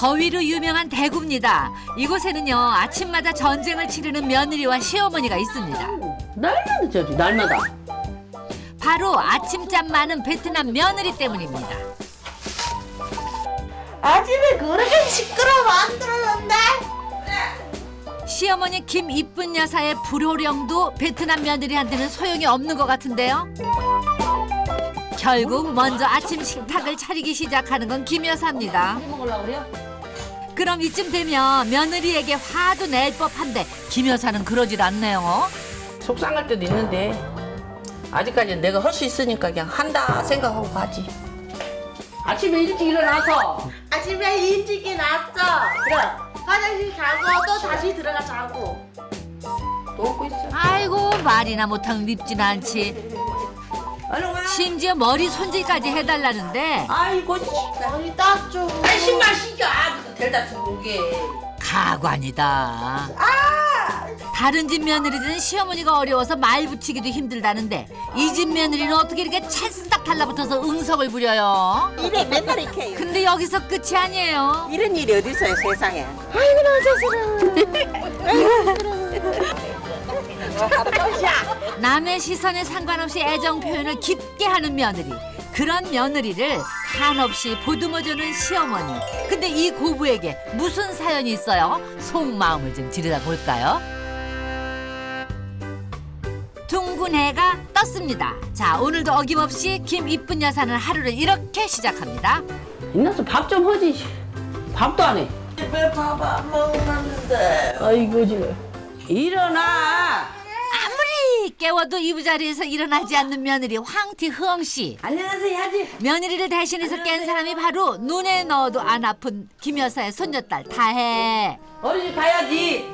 더위로 유명한 대구입니다. 이곳에는요 아침마다 전쟁을 치르는 며느리와 시어머니가 있습니다. 날마다 저지 날마다. 바로 아침잠 많은 베트남 며느리 때문입니다. 아침에 그렇게 시끄러워 만들었는데? 시어머니 김 이쁜 여사의 불호령도 베트남 며느리한테는 소용이 없는 것 같은데요. 결국 먼저 아침 식탁을 차리기 시작하는 건 김 여사입니다. 먹으려고 그래요? 그럼 이쯤 되면 며느리에게 화도 낼 법한데 김 여사는 그러질 않네요. 속상할 때도 있는데 아직까지는 내가 할 수 있으니까 그냥 한다 생각하고 가지. 아침에 일찍 일어나서 아침에 일찍 일어났어. 그럼 화장실 가고 또 다시 들어가 자고. 또 먹고 있어. 아이고 말이나 못하면 밉진 않지. 얼른 와. 심지어 머리 손질까지 해달라는데 아이고 머리 땄죠. 아이 신발 신겨. 아 데려다 주고 오게. 가관이다. 다른 집 며느리들은 시어머니가 어려워서 말 붙이기도 힘들다는데 이 집 며느리는 어떻게 이렇게 찰싹 달라붙어서 응석을 부려요. 이래 맨날 이렇게 해요. 근데 여기서 끝이 아니에요. 이런 일이 어디 있어요 세상에. 남의 시선에 상관없이 애정 표현을 깊게 하는 며느리. 그런 며느리를 한없이 보듬어주는 시어머니. 근데 이 고부에게 무슨 사연이 있어요? 속마음을 좀 들여다볼까요? 둥근 해가 떴습니다. 자, 오늘도 어김없이 김 이쁜 여사는 하루를 이렇게 시작합니다. 인나서 밥 좀 하지. 밥도 안 해. 왜 밥 안 먹었는데? 아이고 지금. 일어나. 아무리 깨워도 이부자리에서 일어나지 않는 며느리 황티 흐엉씨. 안녕하세요 해야지. 며느리를 대신해서 깬 사람이 바로 눈에 넣어도 안 아픈 김 여사의 손녀딸 다혜. 어린이집 가야지.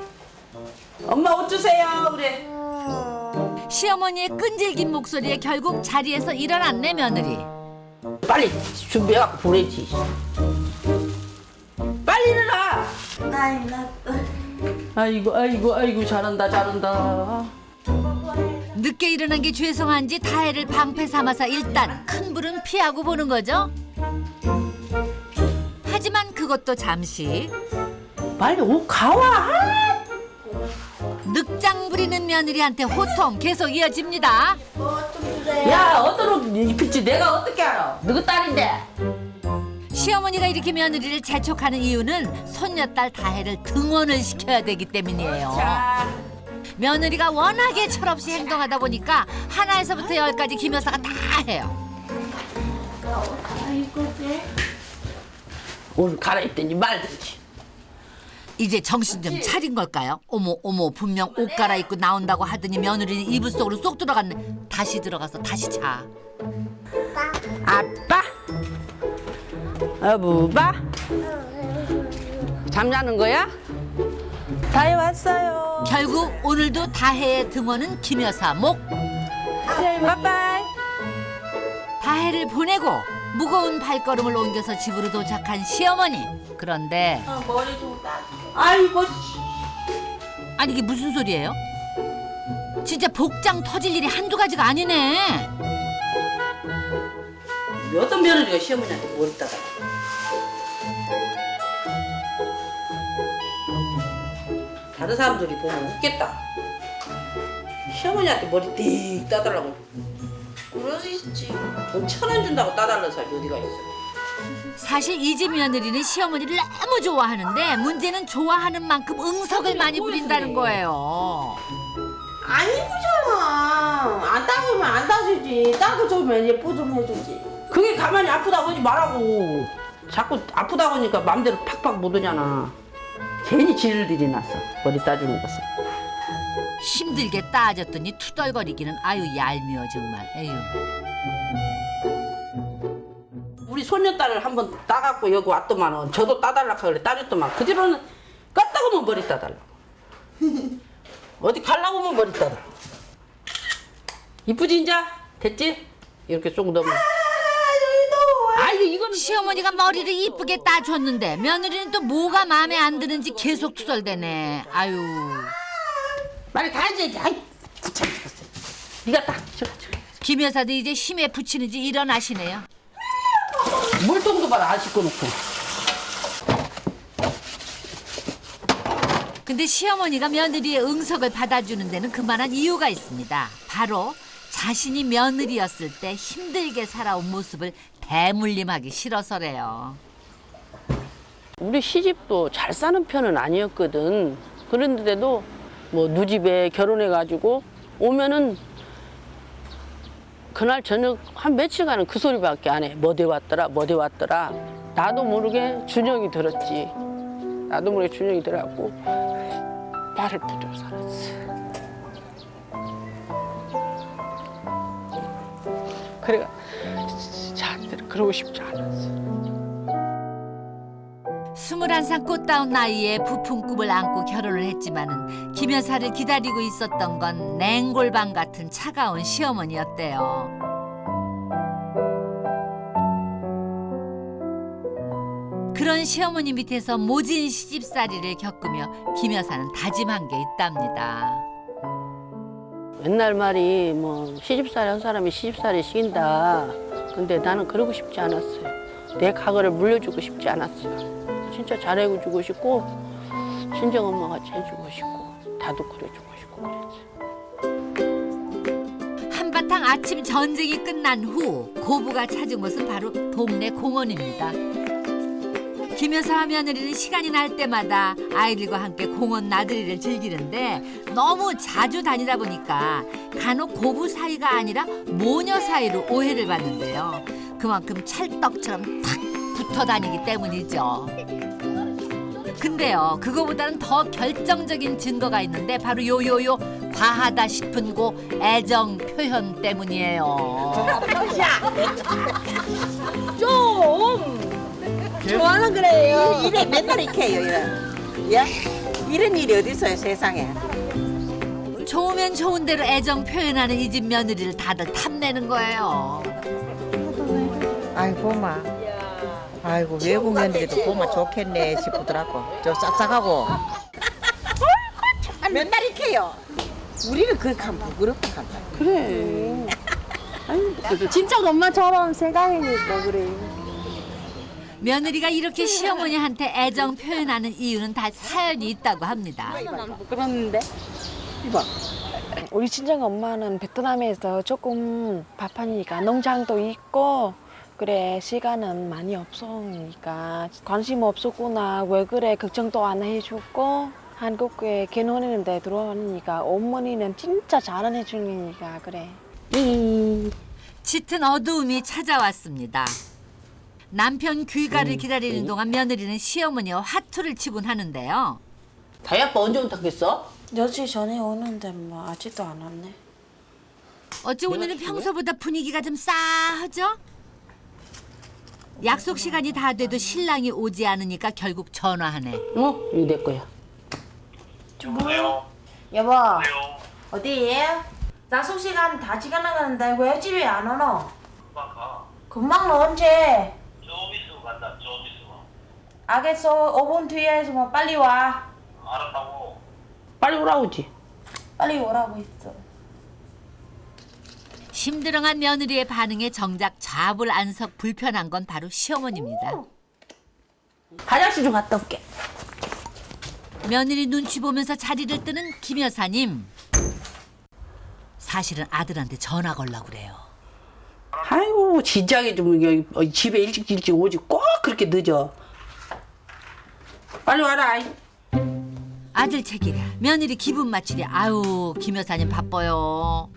엄마 옷 주세요 그래. 시어머니의 끈질긴 목소리에 결국 자리에서 일어났네 며느리. 빨리 준비해갖고 보내지. 빨리 일어나. 나 일어났어. 아이고 잘한다 잘한다. 늦게 일어난 게 죄송한지 다혜를 방패 삼아서 일단 큰 불은 피하고 보는 거죠. 하지만 그것도 잠시. 빨리 옷 가와. 늑장 부리는 며느리한테 호통 계속 이어집니다. 뭐좀 주세요. 야 어떤 옷 입힐지 내가 어떻게 알아? 너희 딸인데. 시어머니가 이렇게 며느리를 재촉하는 이유는 손녀딸 다혜를 등원을 시켜야 되기 때문이에요. 자. 며느리가 워낙에 철없이 행동하다 보니까 하나에서부터 열까지 김 여사가 다 해요. 옷을 갈아입더니 말든지. 이제 정신 좀 차린 걸까요? 어머 분명 옷 갈아입고 나온다고 하더니 며느리는 이불 속으로 쏙 들어갔네. 다시 들어가서 다시 자. 아빠. 아부바. 잠자는 거야? 다해 왔어요. 결국 오늘도 다혜의 등원은 김 여사 목. 빠빠이. 다혜를 보내고 무거운 발걸음을 옮겨서 집으로 도착한 시어머니. 그런데 머리 좀 땄어. 아이고. 아니 이게 무슨 소리예요? 진짜 복장 터질 일이 한두 가지가 아니네. 어떤 며느리가 시어머니한테 뭘 따가? 다른 사람들이 보면 웃겠다. 시어머니한테 머리 띡 따달라고. 그럴 수 있지. 돈 1,000원 준다고 따달라는 사람이 어디가 있어? 사실 이 집 며느리는 시어머니를 너무 좋아하는데 문제는 좋아하는 만큼 응석을 많이 부린다는 거예요. 아니잖아. 안 따주면 안 따주지. 따줘주면 예뻐 좀 해주지. 그게 가만히 아프다고 하지 말라고. 자꾸 아프다고 하니까 맘대로 팍팍 못 오잖아. 괜히 지를들이 났어. 머리 따주는 것은. 힘들게 따졌더니 투덜거리기는 아유 얄미워 정말. 에휴. 우리 손녀딸을 한번 따갖고 여기 왔더만은 저도 따달라고 그래 따줬더만 그 뒤로는 깠다고 하면 머리 따달라고. 어디 가려고 하면 머리 따달라고. 이쁘지 인자? 됐지? 이렇게 쏙 넣으면. 아이고 이거는 시어머니가 머리를 이쁘게 따줬는데 며느리는 또 뭐가 마음에 안 드는지 계속 투덜대네. 아유. 빨리 다 해줘야지. 아이 귀찮아 죽겠어. 네가 딱 저가. 김 여사도 이제 힘에 부치는지 일어나시네요. 물통도 봐라 안 씻고 놓고. 근데 시어머니가 며느리의 응석을 받아주는 데는 그만한 이유가 있습니다. 바로 자신이 며느리였을 때 힘들게 살아온 모습을 대물림하기 싫어서래요. 우리 시집도 잘 사는 편은 아니었거든. 그런데도 뭐 누집에 결혼해가지고 오면은 그날 저녁 한 며칠간은 그 소리밖에 안 해. 뭐대 왔더라, 뭐대 왔더라. 나도 모르게 준영이 들었지. 나도 모르게 준영이 들어갖고 발을 부들어 살았어. 그래가 자한테는 그러고 싶지 않았어. 21살 꽃다운 나이에 부푼 꿈을 안고 결혼을 했지만은 김 여사를 기다리고 있었던 건 냉골방 같은 차가운 시어머니였대요. 그런 시어머니 밑에서 모진 시집살이를 겪으며 김 여사는 다짐한 게 있답니다. 옛날 말이 뭐 시집살이 한 사람이 시집살이 시킨다. 근데 나는 그러고 싶지 않았어요. 내 과거를 물려주고 싶지 않았어요. 진짜 잘해주고 싶고 친정 엄마같이 해주고 싶고 다도 그려주고 싶고 그랬지. 한바탕 아침 전쟁이 끝난 후 고부가 찾은 곳은 바로 동네 공원입니다. 김 여사와 며느리는 시간이 날 때마다 아이들과 함께 공원 나들이를 즐기는데 너무 자주 다니다 보니까 간혹 고부 사이가 아니라 모녀 사이로 오해를 받는데요. 그만큼 찰떡처럼 탁 붙어 다니기 때문이죠. 근데요, 그거보다는 더 결정적인 증거가 있는데 바로 요요요 과하다 싶은 고 애정 표현 때문이에요. 좋아하는 그래요. 이래 맨날 이렇게 해요. 이래. 야? 이런 일이 어디 있어요 세상에. 좋으면 좋은 대로 애정 표현하는 이 집 며느리를 다들 탐내는 거예요. 아이고 고마. 아이고 외국 며느리도 고마 좋겠네 싶더라고. 저 싹싹하고. 맨날 이렇게 해요. 우리는 그렇게 하면 부끄럽다 한다. 그래. 진짜 엄마처럼 생각하니까 그래. 며느리가 이렇게 시어머니한테 애정 표현하는 이유는 다 사연이 있다고 합니다. 부끄럽는데? 이봐. 우리 친정 엄마는 베트남에서 조금 바쁘니까 농장도 있고 그래 시간은 많이 없으니까 관심 없었구나 왜 그래 걱정도 안 해주고 한국에 결혼했는데 들어오니까 어머니는 진짜 잘해 주니까 그래. 짙은 어두움이 찾아왔습니다. 남편 귀가를 기다리는 동안 며느리는 시어머니와 화투를 치곤 하는데요. 다희 아빠 언제 온다겠어? 며칠 전에 오는데 뭐 아직도 안 왔네. 어찌 오늘은 평소보다 분위기가 좀 싸하죠? 약속 시간이 다 돼도 신랑이 오지 않으니까 결국 전화하네. 어? 이거 내 거야. 여보, 어디에? 약속 시간 다 지나가는데 왜 집에 안 오노? 금방 언제? 좀 있으면 간다. 좀 있으면. 알겠어. 5분 뒤에서 뭐 빨리 와. 알았다고. 빨리 오라오지. 빨리 오라고 했어. 심드렁한 며느리의 반응에 정작 좌불안석 불편한 건 바로 시어머니입니다. 화장실 좀 갔다 올게. 며느리 눈치 보면서 자리를 뜨는 김 여사님. 사실은 아들한테 전화 걸라고 그래요. 아이고 진작에 좀 여기 집에 일찍 오지 꼭 그렇게 늦어. 빨리 와라. 아이. 아들 책이랴 며느리 기분 맞추랴. 아유 김 여사님 바빠요.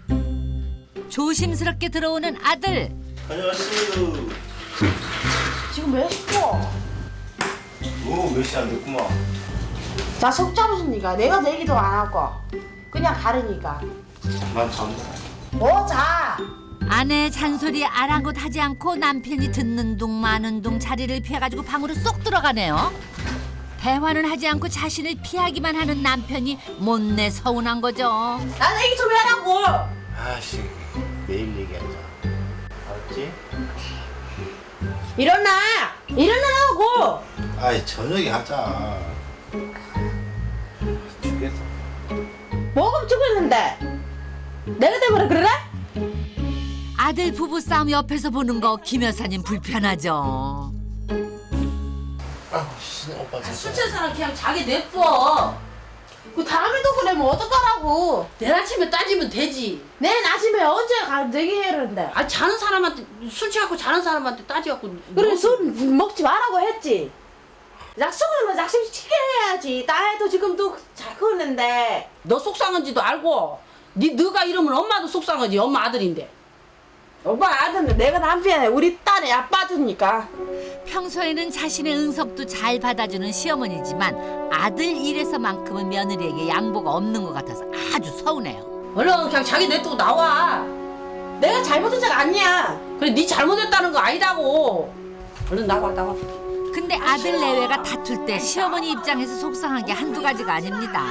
조심스럽게 들어오는 아들. 안녕하십니까. 지금 몇 시고? 몇 시 안 됐구만. 약속 잡으시니까 내가 내기도 안 하고 그냥 가르니까. 난 잔다. 뭐 자. 아내의 잔소리에 아랑곳하지 않고 남편이 듣는 둥 마는 둥 자리를 피해가지고 방으로 쏙 들어가네요. 대화는 하지 않고 자신을 피하기만 하는 남편이 못내 서운한 거죠. 나 얘기 좀 해라고. 아씨, 매일 얘기하자. 알았지? 일어나라고. 아이, 저녁에 하자. 죽겠어. 뭐가 죽었는데? 내가 때문에 그래? 아들 부부싸움 옆에서 보는 거 김 여사님 불편하죠. 아, 씨, 오빠 진짜. 술 취한 사람 그냥 자기 냅둬. 그 다음에도 그러면 어떡하라고? 내일 아침에 따지면 되지. 내일 아침에 언제 내게 해는데? 아 자는 사람한테 술 취하고 자는 사람한테 따지갖고. 그래 술 먹지 말라고 했지. 약속을 약속 지켜야지. 나애도 지금도 잘 크는데. 너 속상한지도 알고. 너가 이러면 엄마도 속상하지. 엄마 아들인데. 오빠 아들은 내가 남편에 우리 딸이 아빠주니까. 평소에는 자신의 응석도 잘 받아주는 시어머니지만 아들 일에서만큼은 며느리에게 양보가 없는 것 같아서 아주 서운해요. 얼른 그냥 자기 냅두고 나와. 내가 잘못한 적 아니야. 그래 네 잘못했다는 거 아니다고. 얼른 나와. 근데 아들 내외가 다툴 때 시어머니 입장에서 속상한 게 한두 가지가 아닙니다.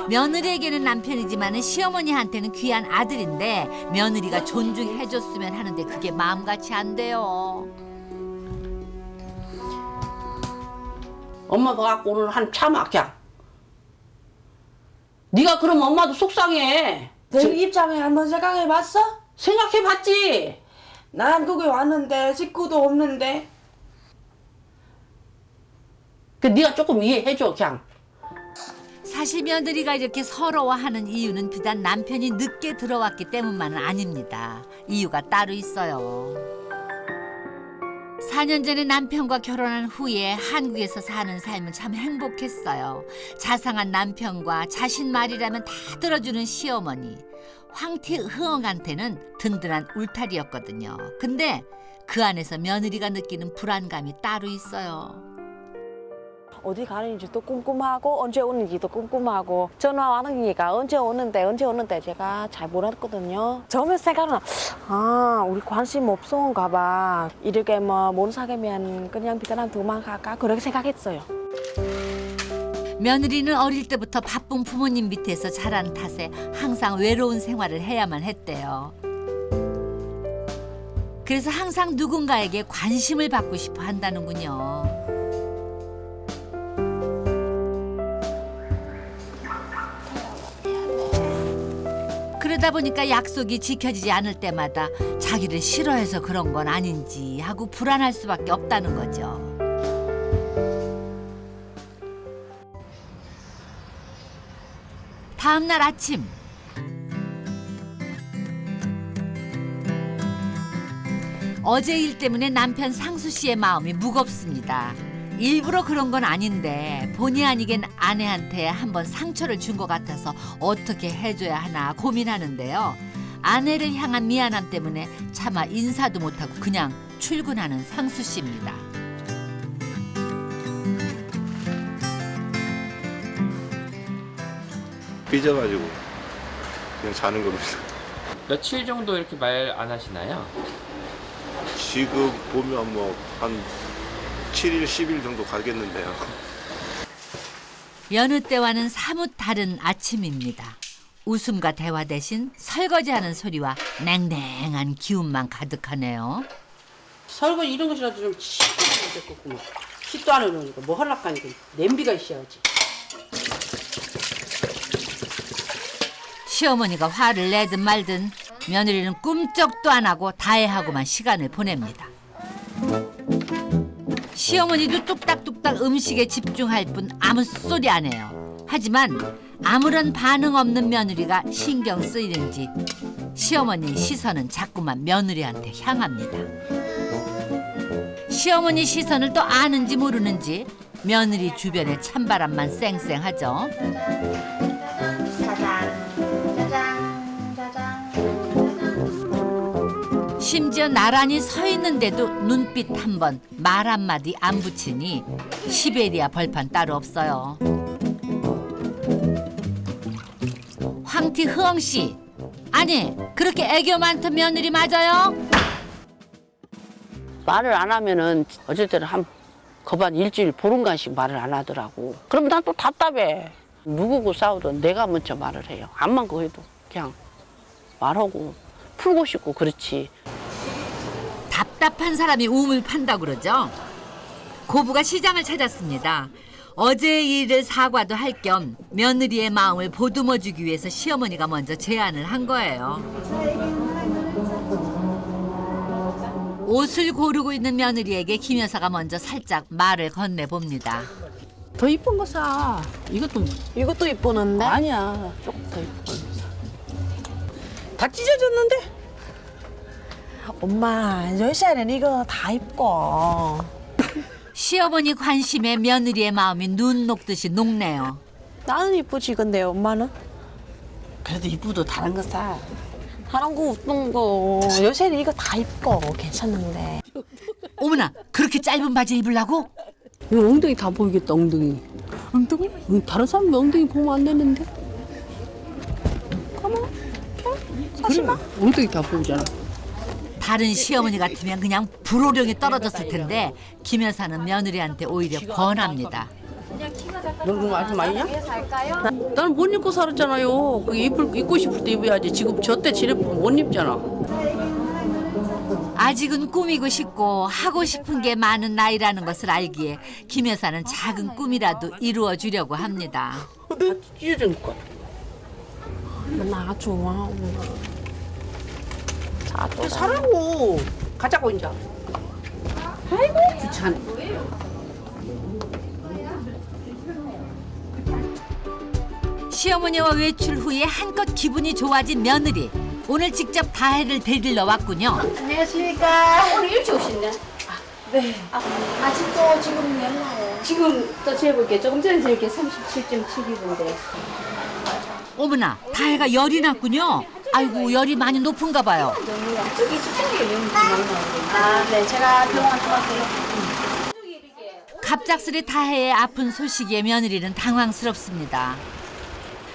며느리에게는 남편이지만 시어머니한테는 귀한 아들인데 며느리가 존중해줬으면 하는데 그게 마음같이 안 돼요. 엄마 봐갖고 오늘 한 참아 그냥. 네가 그러면 엄마도 속상해. 내 입장에 한번 생각해봤어? 생각해봤지. 난 거기 왔는데 식구도 없는데. 그 네가 조금 이해해줘 그냥. 사실 며느리가 이렇게 서러워하는 이유는 비단 남편이 늦게 들어왔기 때문만은 아닙니다. 이유가 따로 있어요. 4년 전에 남편과 결혼한 후에 한국에서 사는 삶은 참 행복했어요. 자상한 남편과 자신 말이라면 다 들어주는 시어머니. 황티 흥엉한테는 든든한 울타리였거든요. 근데 그 안에서 며느리가 느끼는 불안감이 따로 있어요. 어디 가는지도 궁금하고 언제 오는지도 궁금하고 전화 와는니까 언제 오는데 제가 잘 몰랐거든요. 처음에 생각은 우리 관심 없어온가 봐. 이렇게 뭐 못 사귀면 그냥 베트남 도망갈까 그렇게 생각했어요. 며느리는 어릴 때부터 바쁜 부모님 밑에서 자란 탓에 항상 외로운 생활을 해야만 했대요. 그래서 항상 누군가에게 관심을 받고 싶어 한다는군요. 그러다 보니까 약속이 지켜지지 않을 때마다 자기를 싫어해서 그런 건 아닌지 하고 불안할 수밖에 없다는 거죠. 다음 날 아침 어제 일 때문에 남편 상수 씨의 마음이 무겁습니다. 일부러 그런 건 아닌데 본의 아니겐 아내한테 한번 상처를 준 것 같아서 어떻게 해줘야 하나 고민하는데요. 아내를 향한 미안함 때문에 차마 인사도 못하고 그냥 출근하는 상수 씨입니다. 삐져가지고 그냥 자는 겁니다. 며칠 정도 이렇게 말 안 하시나요? 지금 보면 뭐 한 7일, 10일 정도 가겠는데요. 여느 때와는 사뭇 다른 아침입니다. 웃음과 대화 대신 설거지하는 소리와 냉랭한 기운만 가득하네요. 설거지 이런 것이라도 좀 시켜주면 됐겠구만. 식도 안 해놓으니까 뭐 하려니까 냄비가 있어야지. 시어머니가 화를 내든 말든 며느리는 꿈쩍도 안 하고 다해하고만 시간을 보냅니다. 시어머니도 뚝딱뚝딱 음식에 집중할 뿐 아무 소리 안 해요. 하지만 아무런 반응 없는 며느리가 신경 쓰이는지 시어머니 시선은 자꾸만 며느리한테 향합니다. 시어머니 시선을 또 아는지 모르는지 며느리 주변에 찬바람만 쌩쌩하죠. 심지어 나란히 서 있는데도 눈빛 한 번, 말 한마디 안 붙이니 시베리아 벌판 따로 없어요. 황티 흐엉 씨, 아니 그렇게 애교 많던 며느리 맞아요? 말을 안 하면은 어쩔 때는 한 거반 일주일 보름간씩 말을 안 하더라고. 그러면 난 또 답답해. 누구고 싸우든 내가 먼저 말을 해요. 암만 그거 해도 그냥 말하고 풀고 싶고 그렇지. 답답한 사람이 우물 판다고 그러죠. 고부가 시장을 찾았습니다. 어제의 일을 사과도 할 겸 며느리의 마음을 보듬어주기 위해서 시어머니가 먼저 제안을 한 거예요. 옷을 고르고 있는 며느리에게 김 여사가 먼저 살짝 말을 건네봅니다. 더 이쁜 거 사. 이것도 이쁘는데? 아니야. 조금 더 이쁜 거 사. 다 찢어졌는데? 엄마, 요새는 이거 다 입고. 시어머니 관심에 며느리의 마음이 눈 녹듯이 녹네요. 나는 이쁘지, 근데 엄마는? 그래도 이쁘도 다른 거 사. 다른 거 어떤 거. 요새는 이거 다 입고 괜찮은데. 어머나, 그렇게 짧은 바지 입으려고? 이거 엉덩이 다 보이겠다, 엉덩이. 엉덩이? 다른 사람 엉덩이 보면 안 되는데. 그래, 엉덩이 다 보이잖아. 다른 시어머니 같으면 그냥 불호령이 떨어졌을 텐데 김 여사는 며느리한테 오히려 권합니다. 너 그럼 아주 많이냐? 나는 못 입고 살았잖아요. 그게 입고 싶을 때 입어야지. 지금 저때 지내보면 못 입잖아. 아직은 꾸미고 싶고 하고 싶은 게 많은 나이라는 것을 알기에 김 여사는 작은 꿈이라도 이루어 주려고 합니다. 찢어졌니까. 나 좋아. 사라고. 가자고 이제. 아이고 귀찮아. 시어머니와 외출 후에 한껏 기분이 좋아진 며느리. 오늘 직접 다혜를 데리러 왔군요. 안녕하십니까. 오늘 일찍 오셨네. 네. 아직도 지금 연락요. 지금 또 재볼게. 조금 전에 재볼게. 37.7기던데. 어머나, 다혜가 열이 났군요. 아이고, 열이 많이 높은가 봐요. 저기 직장에 연락이 많이 나오는데. 아, 네. 제가 병원 갈게요. 갑작스레 다혜의 아픈 소식에 며느리는 당황스럽습니다.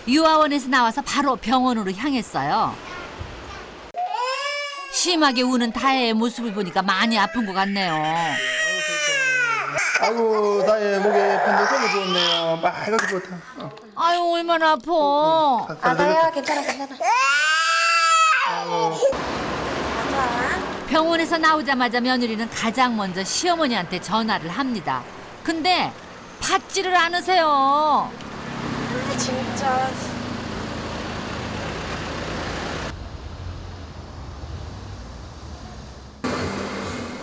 유아원에서 나와서 바로 병원으로 향했어요. 심하게 우는 다혜의 모습을 보니까 많이 아픈 것 같네요. 아이고 나의 목에 편도성이 좋았네요. 빨갛게 좋다. 아유, 얼마나 아파. 나야 괜찮아. 병원에서 나오자마자 며느리는 가장 먼저 시어머니한테 전화를 합니다. 근데 받지를 않으세요. 진짜.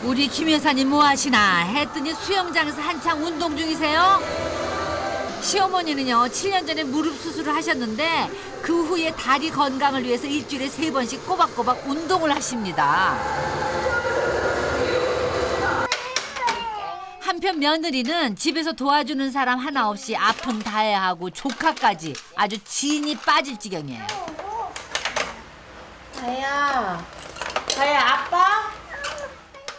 우리 김 여사님 뭐 하시나 했더니 수영장에서 한창 운동 중이세요. 시어머니는요 7년 전에 무릎 수술을 하셨는데 그 후에 다리 건강을 위해서 일주일에 3번씩 꼬박꼬박 운동을 하십니다. 한편 며느리는 집에서 도와주는 사람 하나 없이 아픈 다혜하고 조카까지 아주 진이 빠질 지경이에요. 다혜야, 아빠?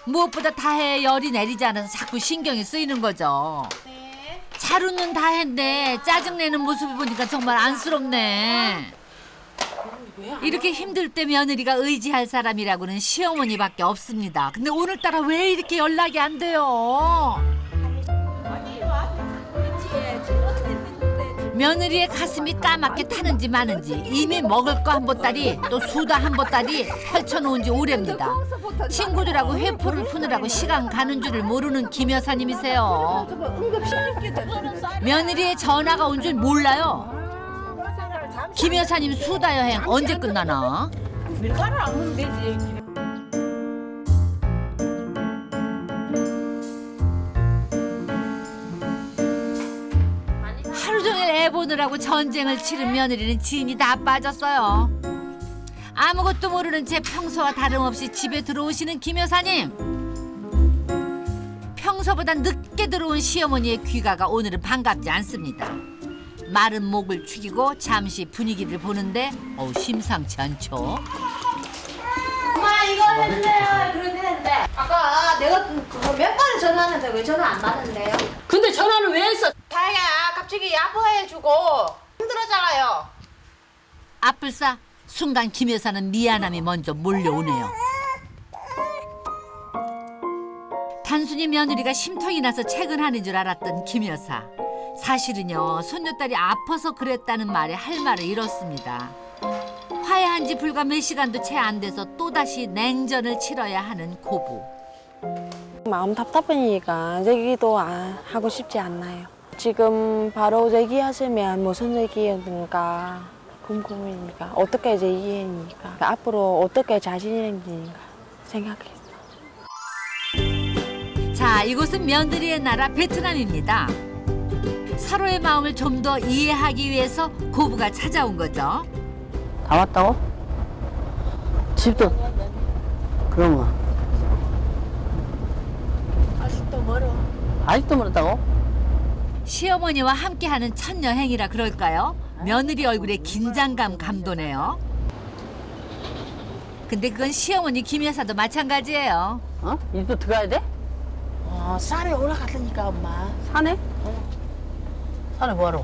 무엇보다 다혜의 열이 내리지 않아서 자꾸 신경이 쓰이는 거죠. 네. 잘 웃는 다혜인데 짜증내는 모습을 보니까 정말 안쓰럽네. 이렇게 힘들 때 며느리가 의지할 사람이라고는 시어머니밖에 없습니다. 근데 오늘따라 왜 이렇게 연락이 안 돼요? 며느리의 가슴이 까맣게 타는지 마는지 이미 먹을 거 한 보따리 또 수다 한 보따리 펼쳐놓은 지 오래입니다. 친구들하고 회포를 푸느라고 시간 가는 줄을 모르는 김 여사님이세요. 며느리의 전화가 온 줄 몰라요. 김 여사님 수다 여행 언제 끝나나? 하루 종일 애 보느라고 전쟁을 치른 며느리는 진이 다 빠졌어요. 아무것도 모르는 채 평소와 다름없이 집에 들어오시는 김 여사님. 평소보다 늦게 들어온 시어머니의 귀가가 오늘은 반갑지 않습니다. 마른 목을 축이고 잠시 분위기를 보는데 심상치 않죠. 엄마 이거 해주세요. 그러는데 아까 내가 그거 몇 번을 전화하는데 왜 전화 안 받는데요? 근데 전화는 왜 했어? 다혜야 갑자기 아파해주고 힘들었잖아요. 앞불싸 순간 김 여사는 미안함이 먼저 몰려오네요. 단순히 며느리가 심통이 나서 퇴근하는 줄 알았던 김 여사. 사실은요 손녀딸이 아파서 그랬다는 말에 할 말을 잃었습니다. 화해한 지 불과 몇 시간도 채 안 돼서 또다시 냉전을 치러야 하는 고부. 마음 답답하니까 얘기도 하고 싶지 않나요. 지금 바로 얘기하시면 무슨 얘기였는가 궁금하니까 어떻게 얘기하니까 앞으로 어떻게 자신있는지 생각했어요. 자, 이곳은 며느리의 나라 베트남입니다. 서로의 마음을 좀 더 이해하기 위해서 고부가 찾아온 거죠. 다 왔다고? 집도 그러면 아직도 멀어. 아직도 멀었다고? 시어머니와 함께하는 첫 여행이라 그럴까요? 며느리 얼굴에 긴장감 감도네요. 근데 그건 시어머니 김 여사도 마찬가지예요. 어? 이제 들어가야 돼? 산에 올라갔으니까 엄마. 산에? 산에 뭐하러?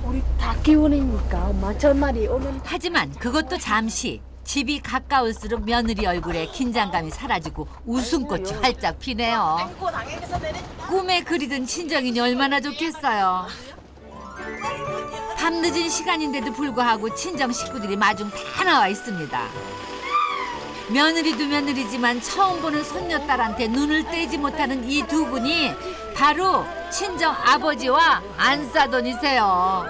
우리 다 기운이니까 엄마 전날이 오는. 하지만 그것도 잠시. 집이 가까울수록 며느리 얼굴에 긴장감이 사라지고 웃음꽃이 활짝 피네요. 꿈에 그리던 친정이니 얼마나 좋겠어요. 밤늦은 시간인데도 불구하고 친정 식구들이 마중 다 나와 있습니다. 며느리도 며느리지만 처음 보는 손녀딸한테 눈을 떼지 못하는 이 두 분이 바로 친정 아버지와 안사돈이세요.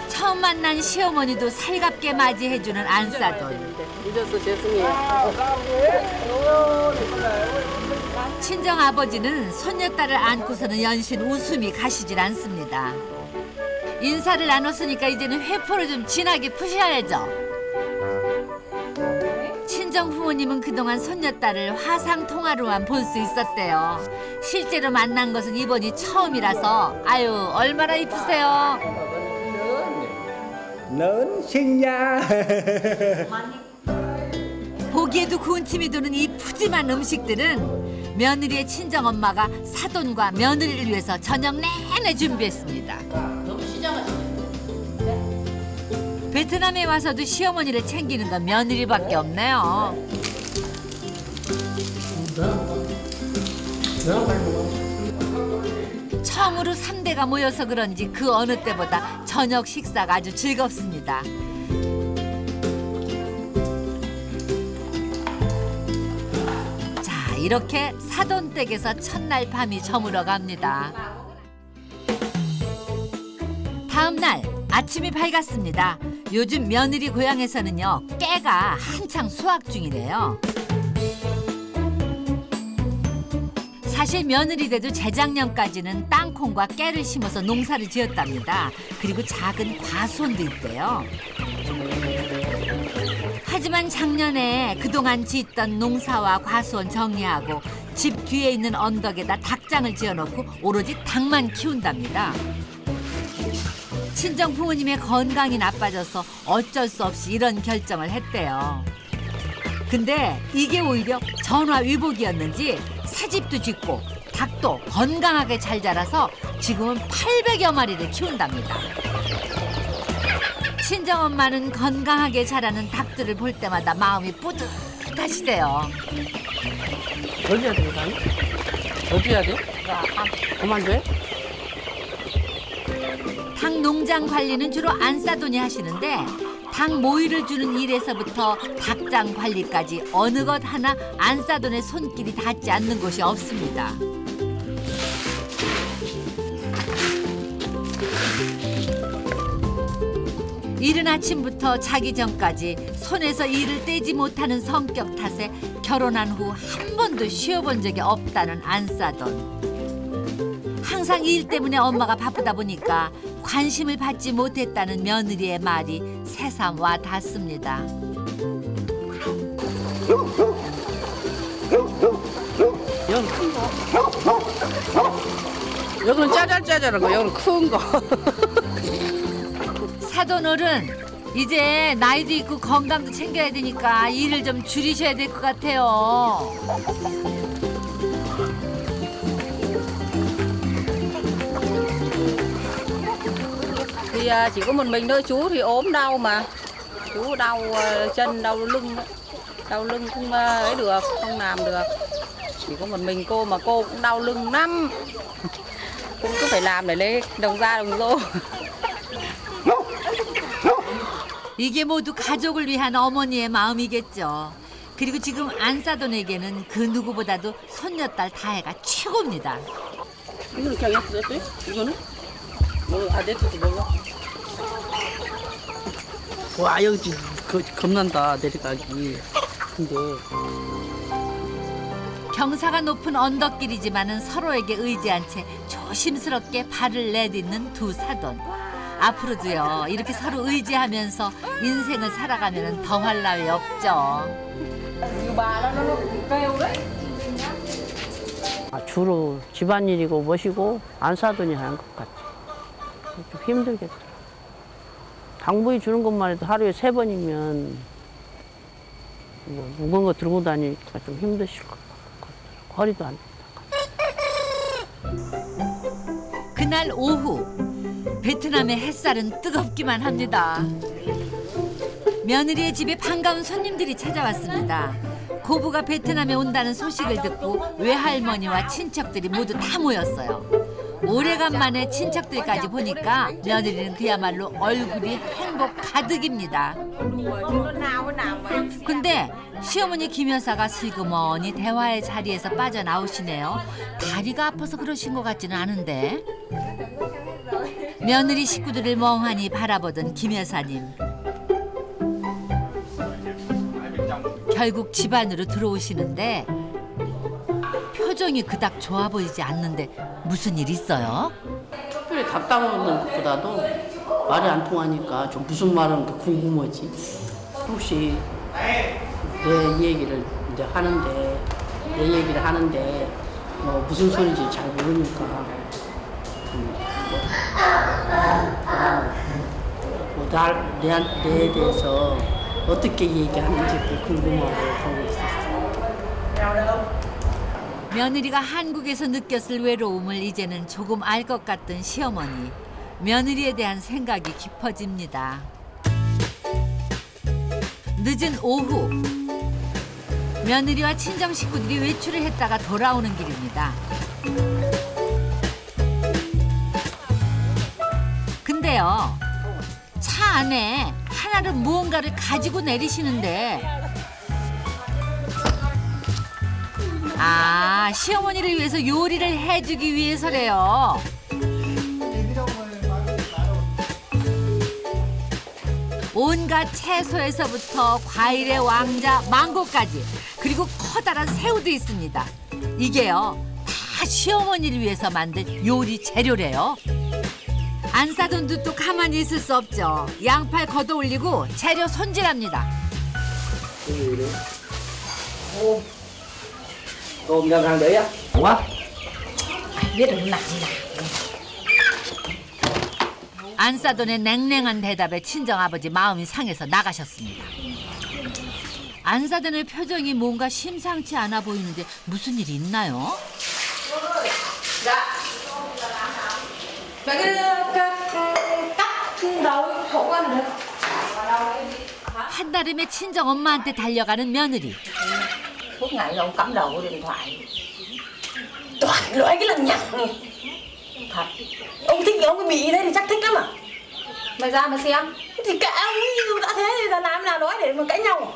처음 만난 시어머니도 살갑게 맞이해주는 안사돈. 늦어서 죄송해요. 친정 아버지는 손녀딸을 안고서는 연신 웃음이 가시질 않습니다. 인사를 나눴으니까 이제는 회포를 좀 진하게 푸셔야죠. 친정 부모님은 그동안 손녀딸을 화상통화로만 볼 수 있었대요. 실제로 만난 것은 이번이 처음이라서 아유 얼마나 이쁘세요. 넌 식냐? 보기에도 군침이 도는 이 푸짐한 음식들은 며느리의 친정엄마가 사돈과 며느리를 위해서 저녁 내내 준비했습니다. 베트남에 와서도 시어머니를 챙기는 건 며느리밖에 없네요. 처음으로 3대가 모여서 그런지 그 어느 때보다 저녁 식사가 아주 즐겁습니다. 자, 이렇게 사돈댁에서 첫날 밤이 저물어 갑니다. 다음 날 아침이 밝았습니다. 요즘 며느리 고향에서는요, 깨가 한창 수확 중이래요. 사실 며느리 돼도 재작년까지는 땅콩과 깨를 심어서 농사를 지었답니다. 그리고 작은 과수원도 있대요. 하지만 작년에 그동안 짓던 농사와 과수원 정리하고 집 뒤에 있는 언덕에다 닭장을 지어놓고 오로지 닭만 키운답니다. 친정 부모님의 건강이 나빠져서 어쩔 수 없이 이런 결정을 했대요. 근데 이게 오히려 전화위복이었는지 새집도 짓고 닭도 건강하게 잘 자라서 지금은 800여 마리를 키운답니다. 친정엄마는 건강하게 자라는 닭들을 볼 때마다 마음이 뿌듯하시대요. 어디 해야 돼, 난? 어디 해야 돼? 그만둬? 닭 농장 관리는 주로 안사돈이 하시는데 닭 모이를 주는 일에서부터 닭장 관리까지 어느 것 하나 안사돈의 손길이 닿지 않는 곳이 없습니다. 이른 아침부터 자기 전까지 손에서 일을 떼지 못하는 성격 탓에 결혼한 후 한 번도 쉬어본 적이 없다는 안사돈. 항상 일 때문에 엄마가 바쁘다 보니까 관심을 받지 못했다는 며느리의 말이 새삼 와 닿습니다. 여기 큰 거. 여기는 짜잘짜잘한 거, 여기는 큰 거. 사돈 어른, 이제 나이도 있고 건강도 챙겨야 되니까 일을 좀 줄이셔야 될 것 같아요. Thì chỉ có một mình thôi, chú thì ốm đau mà. Chú đau chân, đau lưng. Đau lưng không ấy được, không làm được. Chỉ có một mình cô mà cô cũng đau lưng lắm. Cũng cứ phải làm để lấy đồng ra đồng rô. 이게 모두 가족을 위한 어머니의 마음이겠죠. 그리고 지금 안사돈에게는 그 누구보다도 손녀딸 다혜가 최고입니다. 이거는 그냥 했어, 이거는? 뭐, 내려도 먹어. 와, 여기 겁난다, 내려가기. 근데. 경사가 높은 언덕길이지만은 서로에게 의지한 채 조심스럽게 발을 내딛는 두 사돈. 앞으로도요 이렇게 서로 의지하면서 인생을 살아가면 더할 나위 없죠. 주로 집안일이고 뭐시고 안사돈이 하는 것 같아. 좀 힘들겠더라. 당부해 주는 것만 해도 하루에 3번이면 뭐 무거운 거 들고 다니니까 좀 힘드실 것 같더라고. 허리도 안 된다. 그날 오후 베트남의 햇살은 뜨겁기만 합니다. 며느리의 집에 반가운 손님들이 찾아왔습니다. 고부가 베트남에 온다는 소식을 듣고 외할머니와 친척들이 모두 다 모였어요. 오래간만에 친척들까지 보니까 며느리는 그야말로 얼굴이 행복 가득입니다. 근데 시어머니 김 여사가 슬그머니 대화의 자리에서 빠져나오시네요. 다리가 아파서 그러신 것 같지는 않은데. 며느리 식구들을 멍하니 바라보던 김 여사님. 결국 집 안으로 들어오시는데 표정이 그닥 좋아 보이지 않는데 무슨 일 있어요? 특별히 답답한 것보다도 말이 안 통하니까 좀 무슨 말은 궁금하지. 혹시 내 얘기를 이제 하는데 뭐 무슨 소리인지 잘 모르니까 내에 대해서 어떻게 얘기하는지 궁금하고 그러고 있었어요. 며느리가 한국에서 느꼈을 외로움을 이제는 조금 알 것 같던 시어머니. 며느리에 대한 생각이 깊어집니다. 늦은 오후. 며느리와 친정 식구들이 외출을 했다가 돌아오는 길입니다. 근데요. 차 안에 하나를 무언가를 가지고 내리시는데 아, 시어머니를 위해서 요리를 해주기 위해서래요. 온갖 채소에서부터 과일의 왕자 망고까지 그리고 커다란 새우도 있습니다. 이게요 다 시어머니를 위해서 만든 요리 재료래요. 안 사돈 도 가만히 있을 수 없죠. 양팔 걷어 올리고 재료 손질합니다. Tôm nhân ăn để á, quá. biết được nặng 안사돈의 냉랭한 대답에 친정아버지 마음이 상해서 나가셨습니다. 안사돈의 표정이 뭔가 심상치 않아 보이는데 무슨 일이 있나요? 한달음에 친정 엄마한테 달려가는 며느리. suốt ngày ông cắm đầu của điện thoại toàn loại cái lằng nhằng này thật ông thích ông cái bị đấy thì chắc thích lắm à mày ra mà xem thì kệ ông ấy đã thế thì là làm nào đó để mà cãi nhau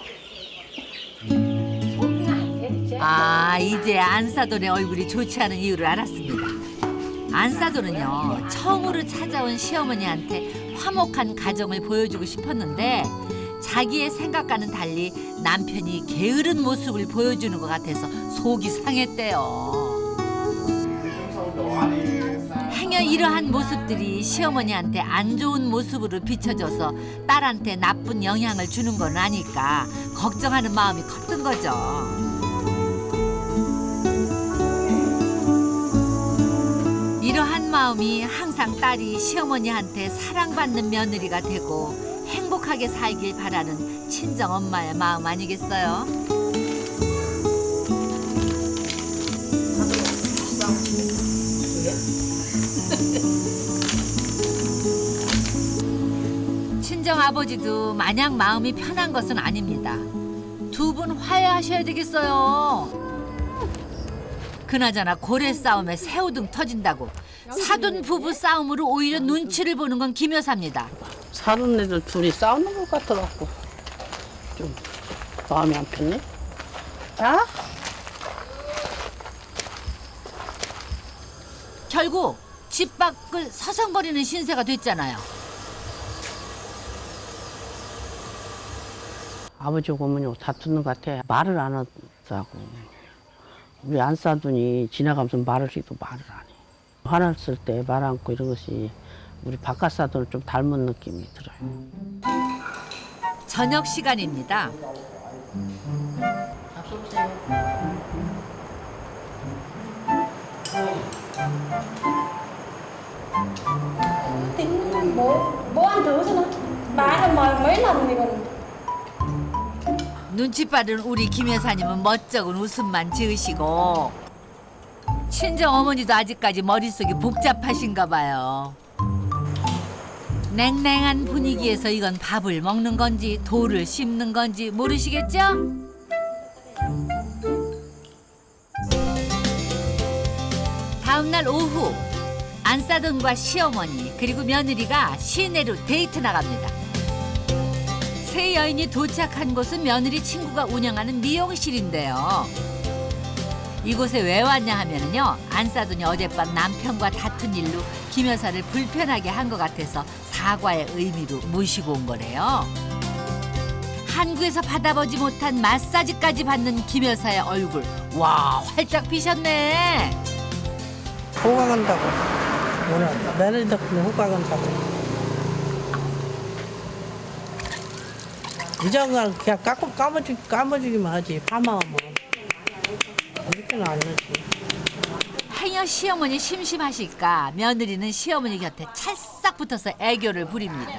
아, 이제 안사돈의 얼굴이 좋지 않은 이유를 알았습니다. 안사돈은요 처음으로 찾아온 시어머니한테 화목한 가정을 보여주고 싶었는데 자기의 생각과는 달리 남편이 게으른 모습을 보여주는 것 같아서 속이 상했대요. 행여 이러한 모습들이 시어머니한테 안 좋은 모습으로 비춰져서 딸한테 나쁜 영향을 주는 건 아닐까 걱정하는 마음이 컸던 거죠. 이러한 마음이 항상 딸이 시어머니한테 사랑받는 며느리가 되고 행복하게 살길 바라는 친정엄마의 마음 아니겠어요? 친정아버지도 마냥 마음이 편한 것은 아닙니다. 두 분 화해하셔야 되겠어요. 그나저나 고래 싸움에 새우등 터진다고 사돈 부부 싸움으로 오히려 눈치를 보는 건 김 여사입니다. 사돈 애들 둘이 싸우는 것 같아갖고 좀 마음이 안 편네. 자? 결국 집 밖을 서성거리는 신세가 됐잖아요. 아버지하고 어머니하고 다투는 것 같아. 말을 안 하더라고. 우리 안사돈이 지나가면서 말을 해도 말을 안 해. 화났을 때 말 않고 이런 것이 우리 바깥 사돈을 좀 닮은 느낌이 들어요. 저녁 시간입니다. Tính bố ăn thử xem nào. Bà đã mời mấy lần thì còn. 눈치 빠른 우리 김 여사님은 멋쩍은 웃음만 지으시고 친정 어머니도 아직까지 머릿속이 복잡하신가 봐요. 냉랭한 분위기에서 이건 밥을 먹는 건지 돌을 씹는 건지 모르시겠죠? 다음 날 오후 안사돈과 시어머니 그리고 며느리가 시내로 데이트 나갑니다. 세 여인이 도착한 곳은 며느리 친구가 운영하는 미용실인데요. 이곳에 왜 왔냐 하면요. 안사돈이 어젯밤 남편과 다툰 일로 김 여사를 불편하게 한 것 같아서 사과의 의미로 모시고 온 거래요. 한국에서 받아보지 못한 마사지까지 받는 김 여사의 얼굴. 와, 활짝 피셨네. 호강한다고. 오늘 며느리 덕분에 호강한다고. 이 장관 그냥 까머주기만 하지. 파마하면. 이렇게는 안 하지. 행여 시어머니 심심하실까 며느리는 시어머니 곁에 찰싹 붙어서 애교를 부립니다.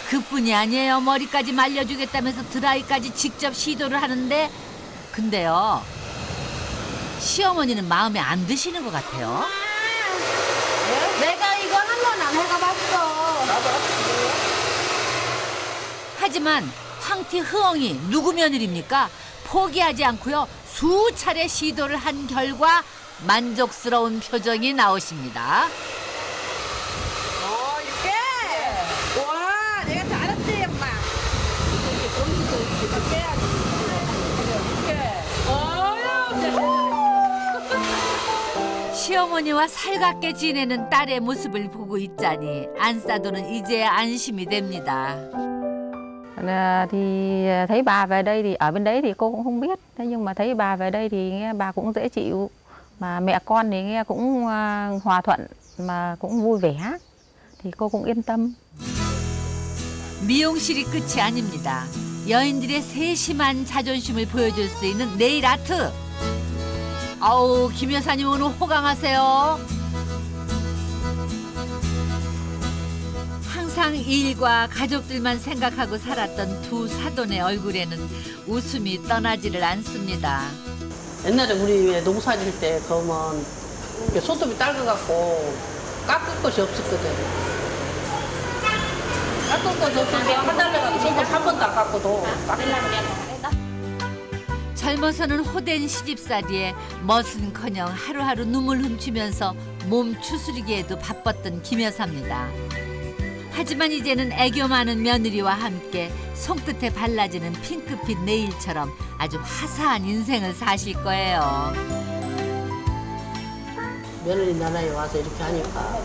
그뿐이 아니에요. 머리까지 말려주겠다면서 드라이까지 직접 시도를 하는데 근데요. 시어머니는 마음에 안 드시는 것 같아요. 내가 이거 한 번 안 해가봤어. 하지만 황티 흐엉이 누구 며느리입니까? 포기하지 않고요. 수차례 시도를 한 결과 만족스러운 표정이 나오십니다. 이렇게. 와, 내가 잘했지, 엄마. 시어머니와 살갑게 지내는 딸의 모습을 보고 있자니 안사돈은 이제 안심이 됩니다. Thì thấy bà về đây thì ở bên đấy thì cô cũng không biết. Thế nhưng mà thấy bà về đây thì nghe bà cũng dễ chịu. Mà mẹ con thì nghe cũng hòa thuận mà cũng vui vẻ. Thì cô cũng yên tâm. 미용실이 끝이 아닙니다. 여인들의 세심한 자존심을 보여줄 수 있는 네일 아트. 아우, 김 여사님 오늘 호강하세요. 항상 일과 가족들만 생각하고 살았던 두 사돈의 얼굴에는 웃음이 떠나지를 않습니다. 옛날에 우리 왜 농사 질 때 그러면 손톱이 딸거갖고 깎을 것이 없었거든. 깎을 것이 없어서 한 달에 가서 손톱 한 번도 안 깎고도 젊어서는 호된 시집살이에 멋은커녕 하루하루 눈물 훔치면서 몸 추스리기에도 바빴던 김 여사입니다. 하지만 이제는 애교 많은 며느리와 함께 손끝에 발라지는 핑크빛 네일처럼 아주 화사한 인생을 사실 거예요. 며느리 나라에 와서 이렇게 하니까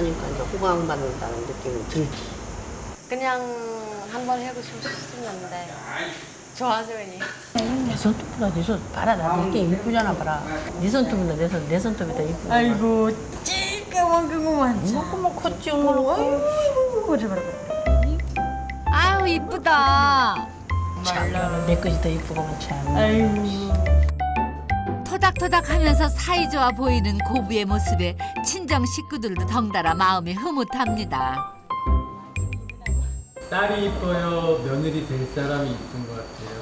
이제 호강받는다는 느낌이 들지. 그냥 한번 해보고 싶었는데 좋아져요. 내 손톱보다 네 손 봐라. 나 이렇게 이쁘잖아 봐라. 네 손톱보다 내 손톱이 더 이쁘다. 아이고 찌까만 그거만. 이만큼만 컸지 오늘. 아이고 저봐라. 아유 이쁘다. 참, 내 것이 더 이쁘구만 참. 아이고. 토닥토닥하면서 사이좋아 보이는 고부의 모습에 친정 식구들도 덩달아 마음이 흐뭇합니다. 딸이 이뻐요? 며느리 될 사람이 이쁜 것 같아요?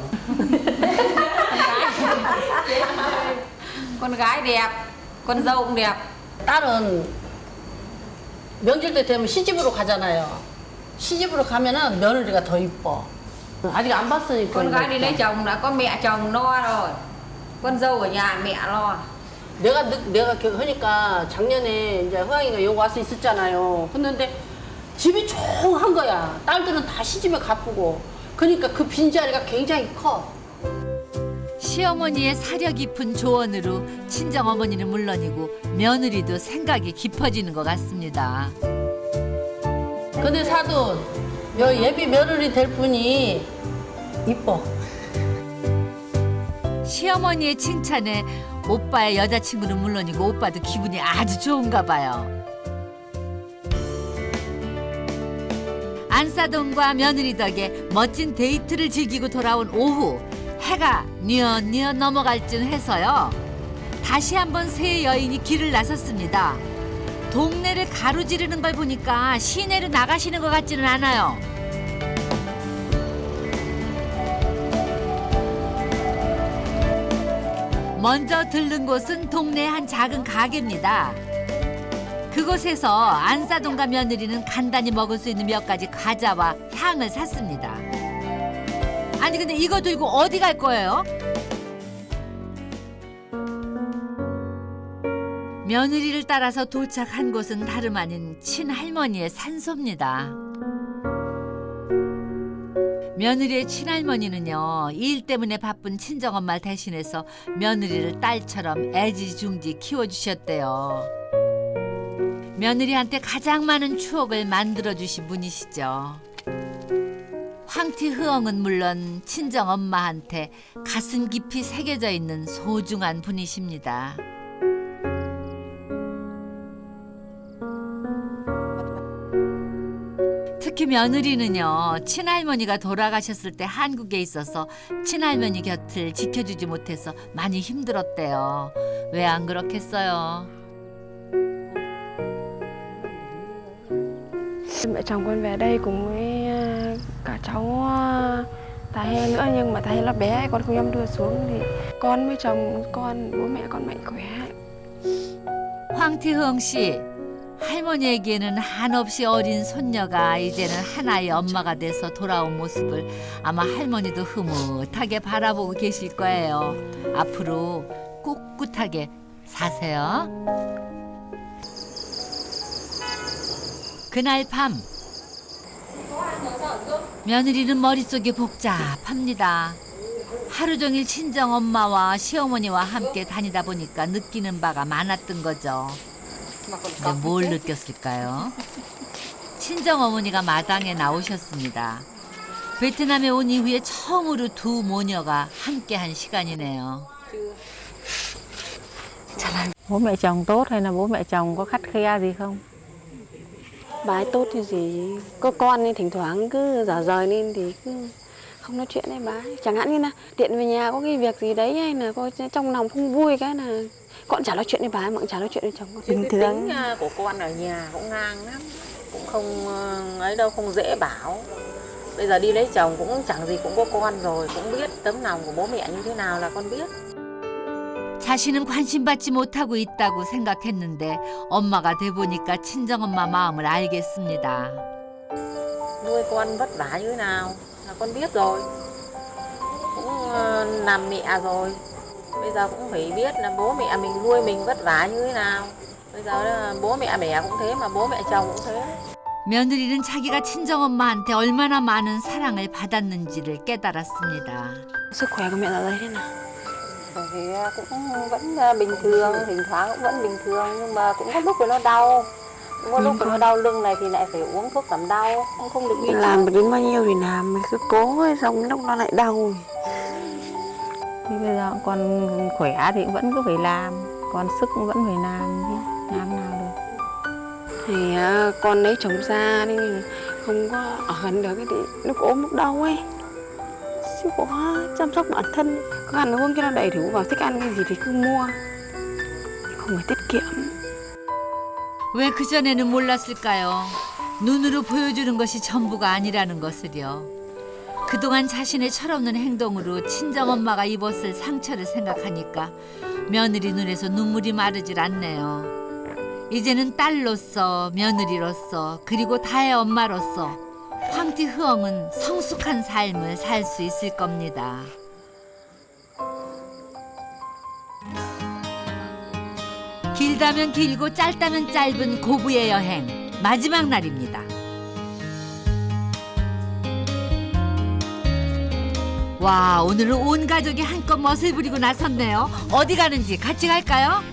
Con gái đẹp, con dâu cũng đẹp. 딸은 명절 때 되면 시집으로 가잖아요. 시집으로 가면은 며느리가 더 이뻐. 아직 안 봤으니까. Con gái đi lấy chồng đã có mẹ chồng lo rồi. Con dâu ở nhà mẹ lo. 내가 하니까 작년에 이제 호양이가 여기 와서 있었잖아요. 근데 집이 조용한 거야. 딸들은 다 시집에 가쁘고. 그러니까 그 빈자리가 굉장히 커. 시어머니의 사려 깊은 조언으로 친정어머니는 물론이고 며느리도 생각이 깊어지는 것 같습니다. 근데 사돈, 여 예비 며느리 될 분이 이뻐. 시어머니의 칭찬에 오빠의 여자친구는 물론이고 오빠도 기분이 아주 좋은가 봐요. 안사돈과 며느리 덕에 멋진 데이트를 즐기고 돌아온 오후, 해가 뉘엿뉘엿 넘어갈 쯤 해서요. 다시 한번 새 여인이 길을 나섰습니다. 동네를 가로지르는 걸 보니까 시내로 나가시는 것 같지는 않아요. 먼저 들른 곳은 동네의 한 작은 가게입니다. 그곳에서 안사돈과 며느리는 간단히 먹을 수 있는 몇 가지 과자와 향을 샀습니다. 아니 근데 이거 들고 어디 갈 거예요? 며느리를 따라서 도착한 곳은 다름 아닌 친할머니의 산소입니다. 며느리의 친할머니는요, 일 때문에 바쁜 친정엄마를 대신해서 며느리를 딸처럼 애지중지 키워주셨대요. 며느리한테 가장 많은 추억을 만들어주신 분이시죠. 황티흐엉은 물론 친정엄마한테 가슴 깊이 새겨져 있는 소중한 분이십니다. 특히 며느리는요, 친할머니가 돌아가셨을 때 한국에 있어서 친할머니 곁을 지켜주지 못해서 많이 힘들었대요. 왜 안 그렇겠어요? Mẹ chồng con về đây cùng với cả cháu Tahe nữa, nhưng mà Tahe nó bé con không dám đưa xuống thì con với chồng con, bố mẹ con mạnh khỏe. 황티흥 씨, 할머니에게는 한없이 어린 손녀가 이제는 하나의 엄마가 돼서 돌아온 모습을 아마 할머니도 흐뭇하게 바라보고 계실 거예요. 앞으로 꿋꿋하게 사세요. 그날 밤, 며느리는 머릿속이 복잡합니다. 하루 종일 친정엄마와 시어머니와 함께 다니다 보니까 느끼는 바가 많았던 거죠. 근데 뭘 느꼈을까요? 친정어머니가 마당에 나오셨습니다. 베트남에 온 이후에 처음으로 두 모녀가 함께한 시간이네요. Bố mẹ chồng tốt hay là bố mẹ chồng có khắt khe gì không? Bà ấy tốt thì gì, có con nên thỉnh thoảng cứ dở dời lên thì cứ không nói chuyện với bà ấy. Chẳng hạn như là điện về nhà có cái việc gì đấy hay là có trong lòng không vui cái là con chả nói chuyện với bà ấy mà cũng chả nói chuyện với chồng. Bình thường của con ở nhà cũng ngang lắm, cũng không ấy đâu, không dễ bảo. Bây giờ đi lấy chồng cũng chẳng gì, cũng có con rồi, cũng biết tấm lòng của bố mẹ như thế nào là con biết. 자신은 관심받지 못하고 있다고 생각했는데 엄마가 돼보니까 친정엄마 마음을 알겠습니다. Nuôi con vất vả như thế nào là con biết rồi, cũng làm mẹ rồi. Bây giờ cũng phải biết là bố mẹ mình nuôi mình vất vả như thế nào. Bây giờ bố mẹ cũng thế mà bố mẹ chồng cũng thế. 며느리는 자기가 친정엄마한테 얼마나 많은 사랑을 받았는지를 깨달았습니다. Sức khỏe của mẹ ở đây thế nào? Thì cũng vẫn bình thường, thỉnh thoảng cũng vẫn bình thường, nhưng mà cũng có lúc nó đau. Cũng có lúc nó đau lưng này thì lại phải uống thuốc giảm đau, cũng không được đi làm đến bao nhiêu thì làm, mình cứ cố ấy, xong lúc nó lại đau. Thì bây giờ còn khỏe thì vẫn cứ phải làm, còn sức cũng vẫn phải làm nào được. Thì con lấy chồng xa nên không có ở gần được cái thì lúc ốm lúc đau ấy. Chứ có chăm sóc bản thân, có ăn uống cho nó đầy đủ, vào thích ăn cái gì thì cứ mua, không phải tiết kiệm. 왜 그전에는 몰랐을까요? 눈으로 보여주는 것이 전부가 아니라는 것을요. 그동안 자신의 철없는 행동으로 친정엄마가 입었을 상처를 생각하니까 며느리 눈에서 눈물이 마르질 않네요. 이제는 딸로서, 며느리로서, 그리고 다의 엄마로서 황티흐엉은 성숙한 삶을 살 수 있을 겁니다. 길다면 길고 짧다면 짧은 고부의 여행 마지막 날입니다. 와, 오늘은 온 가족이 한껏 멋을 부리고 나섰네요. 어디 가는지 같이 갈까요?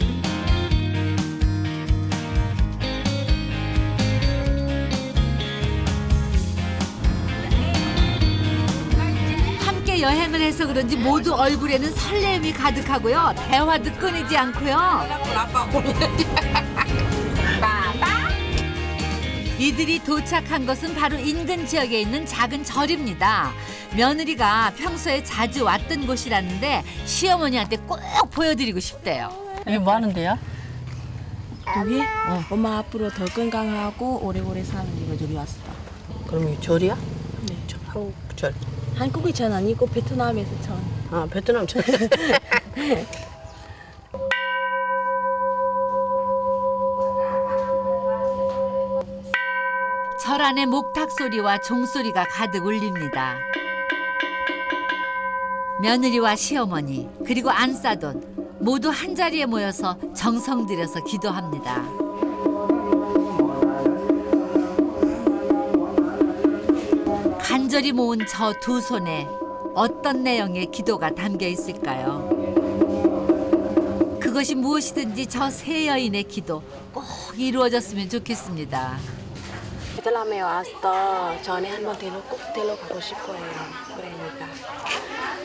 함께 여행을 해서 그런지 모두 얼굴에는 설렘이 가득하고요. 대화도 끊이지 않고요. 이들이 도착한 것은 바로 인근 지역에 있는 작은 절입니다. 며느리가 평소에 자주 왔던 곳이라는데 시어머니한테 꼭 보여드리고 싶대요. 이게 뭐 하는데요? 여기 엄마 앞으로 더 건강하고 오래오래 사는 이거 여기 왔어. 그럼 이 절이야? 네. 한국 절. 한국이 전 아니고 베트남에서 전. 아, 베트남 절. 절 안에 목탁 소리와 종소리가 가득 울립니다. 며느리와 시어머니 그리고 안싸돈 모두 한자리에 모여서 정성 들여서 기도합니다. 간절히 모은 저 두 손에 어떤 내용의 기도가 담겨 있을까요? 그것이 무엇이든지 저 세 여인의 기도 꼭 이루어졌으면 좋겠습니다. 베트남에 와서 전에 한번 꼭 데려가고 싶어요. 그러니까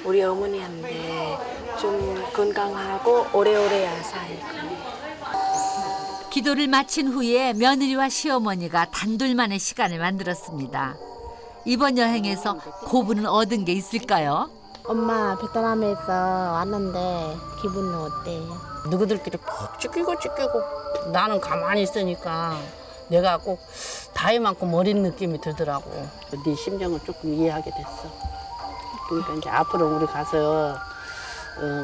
우리 어머니한테 좀 건강하고 오래오래 살고. 기도를 마친 후에 며느리와 시어머니가 단둘만의 시간을 만들었습니다. 이번 여행에서 고분은 얻은 게 있을까요? 엄마 베트남에서 왔는데 기분은 어때요? 누구들끼리 푹 찢기고 나는 가만히 있으니까 내가 꼭 다이만큼 어린 느낌이 들더라고. 네 심정을 조금 이해하게 됐어. 그러니까 이제 앞으로 우리 가서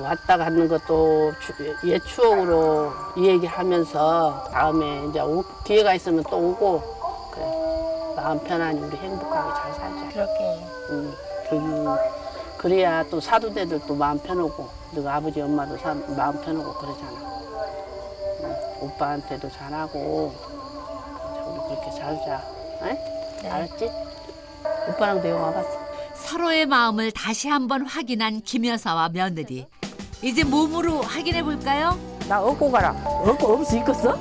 왔다 가는 것도 옛 추억으로 얘기하면서 다음에 이제 기회가 있으면 또 오고 그래. 마음 편안히 우리 행복하게 잘 살자. 그렇게. 그래야 또 사도네들도 마음 편하고 너가 아버지 엄마도 마음 편하고 그러잖아. 오빠한테도 잘하고 우리 그렇게 살자. 네. 알았지? 오빠랑 내용 와봤어. 서로의 마음을 다시 한번 확인한 김 여사와 며느리. 이제 몸으로 확인해 볼까요? 나 업고 가라. 업고 올 수 있겠어?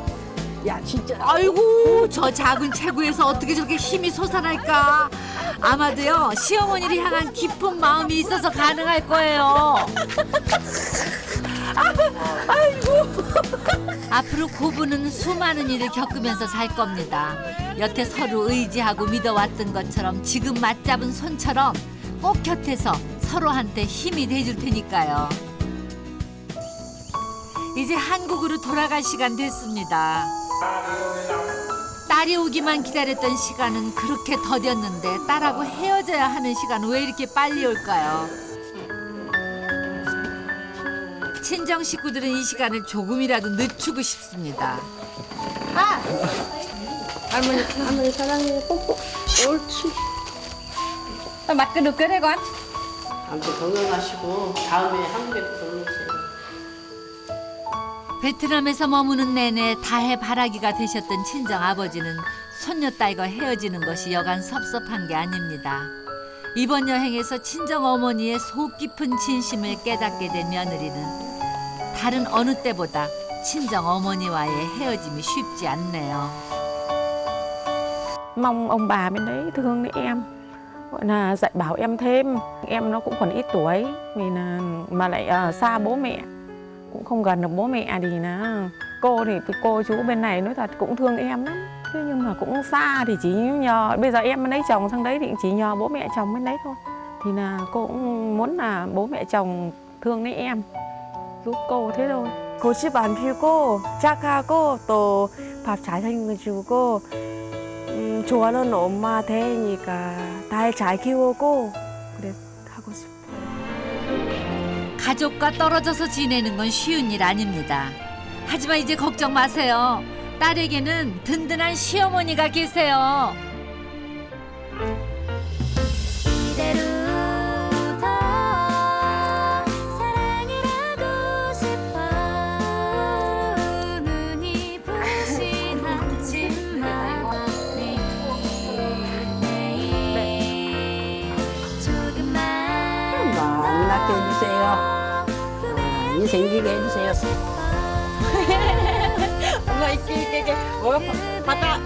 야 진짜. 아이고 저 작은 체구에서 어떻게 저렇게 힘이 솟아날까. 아마도요 시어머니를 향한 깊은 마음이 있어서 가능할 거예요. 아이고. 앞으로 고부는 수많은 일을 겪으면서 살 겁니다. 여태 서로 의지하고 믿어왔던 것처럼 지금 맞잡은 손처럼 꼭 곁에서 서로한테 힘이 돼줄 테니까요. 이제 한국으로 돌아갈 시간 됐습니다. 딸이 오기만 기다렸던 시간은 그렇게 더뎠는데 딸하고 헤어져야 하는 시간은 왜 이렇게 빨리 올까요? 친정 식구들은 이 시간을 조금이라도 늦추고 싶습니다. 할머니 사랑해. 뽀뽀. 옳지. Tao mặc được cái đấy con. 아무튼 건강하시고 다음에 한국에도 들어오세요. 베트남에서 머무는 내내 다해 바라기가 되셨던 친정 아버지는 손녀딸과 헤어지는 것이 여간 섭섭한 게 아닙니다. 이번 여행에서 친정 어머니의 속 깊은 진심을 깨닫게 된 며느리는 다른 어느 때보다 친정 어머니와의 헤어짐이 쉽지 않네요. Mong ông bà bên đấy thương em, gọi là dạy bảo em thêm. Em nó cũng còn ít tuổi, vì là mà lại xa bố mẹ, cũng không gần được bố mẹ thì là cô chú bên này nói thật cũng thương em lắm. Thế nhưng mà cũng xa thì chỉ nhờ bây giờ em lấy chồng sang đấy thì chỉ nhờ bố mẹ chồng bên đấy thôi. Thì là cô cũng muốn là bố mẹ chồng thương lấy em, giúp cô thế thôi. 고집 안 피우고 착하고 또 밥 잘 챙겨주고 좋아하는 엄마 되니까 날 잘 키우고 그래 하고 싶어요. 가족과 떨어져서 지내는 건 쉬운 일 아닙니다. 하지만 이제 걱정 마세요. 딸에게는 든든한 시어머니가 계세요. 낳게 해주세요. 이 생기게 해주세요. 엄마 이게 뭐가 받아.